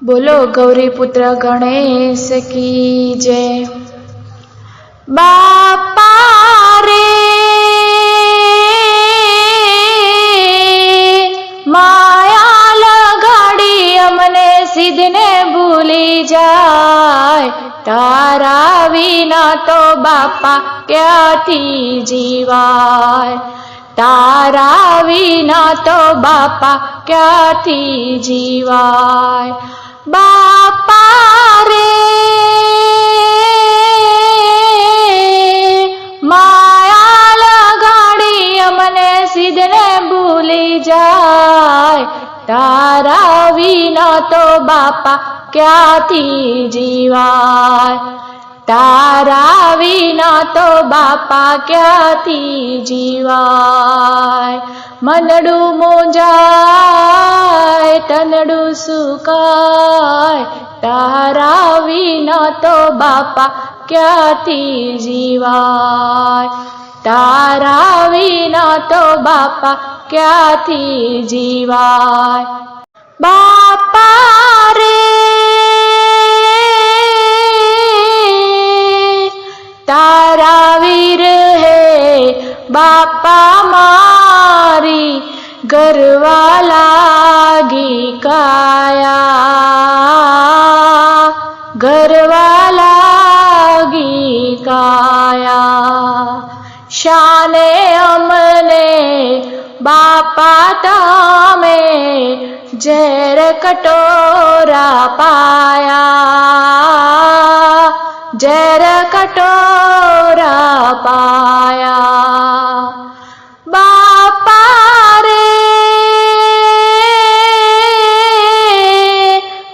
बोलो गौरी पुत्र गणेश की जय। बापा रे माया लगाड़ी अमने सिद्धने भूली जाय, तारा विना तो बापा क्याथी जीवाय, तारा विना तो बापा क्याथी जीवाय। बापा रे माया लगाड़ी अमने सिद्धने भूली जाय, तारा विना तो बापा क्याथी जीवाय, तारा विना तो बापा क्याथी जीवाय। मनडू मोजाय तनडू सुकाय, तारा विना तो बापा क्याथी जीवाय, तारा विना तो बापा क्याथी जीवाय। बापा रे तारा वीर है बापा मारी, गरवा लागी काया, गरवा लागी काया। शाने अमने बापा तामे जहर कटोरा पाया, जहर कटोरा पाया। बापा रे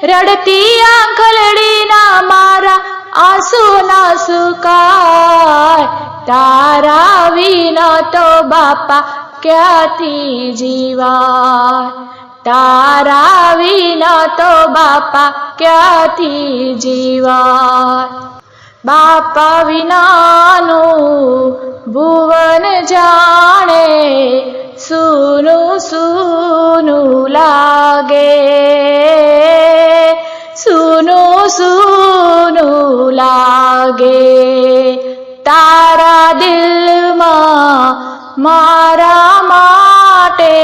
रड़ती आंखलड़ी ना मारा आंसू ना सुकाय, तारा विना तो बापा क्याथी जीवाय, तारा विना तो बापा क्याथी जीवाय। बापा विनानु भुवन जाने, सुनु सुनु लागे, सुनु सुनु लागे। तारा दिल मारा माटे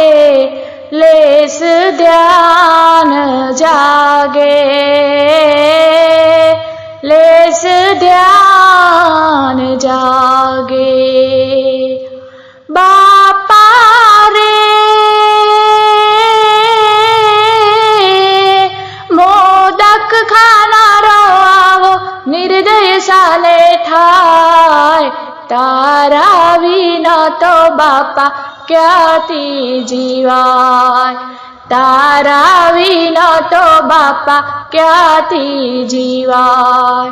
लेस ध्यान जागे, लेस ध्यान जागे। बापा रे मोदक खाना रवावो निर्दय साले ठाय, तारा विना तो बापा क्याथी जीवाय, तारा विना तो बापा क्याथी जीवाय।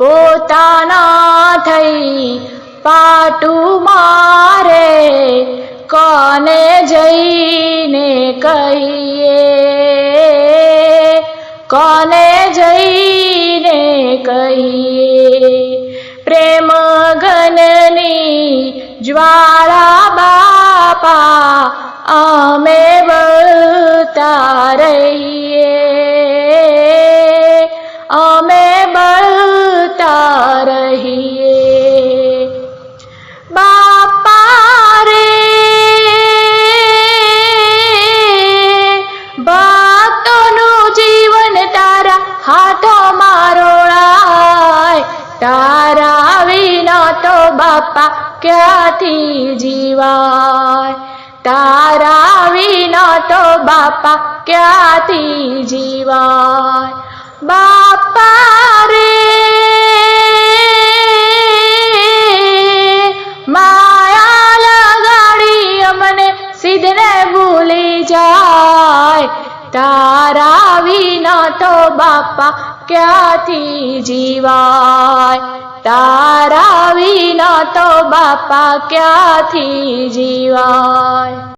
पोताना थई पाटू मारे कोने जईने कहिए, कोने जईने कहिए। प्रेम गननी ज्वाला बापा आमे बलता रहिए, आमे बलता रहिए। बापा रे भक्तोनु जीवन तारा हाथो मारोळाय, तारा विना तो बापा क्याथी जीवाय, तारा विना तो बापा क्याथी जीवाय। बापा रे माया लगाड़ी अमने सिद्धने भूली जाय, तारा विना तो बापा क्याथी जीवाय, तारा विना तो बापा क्याथी जीवाय।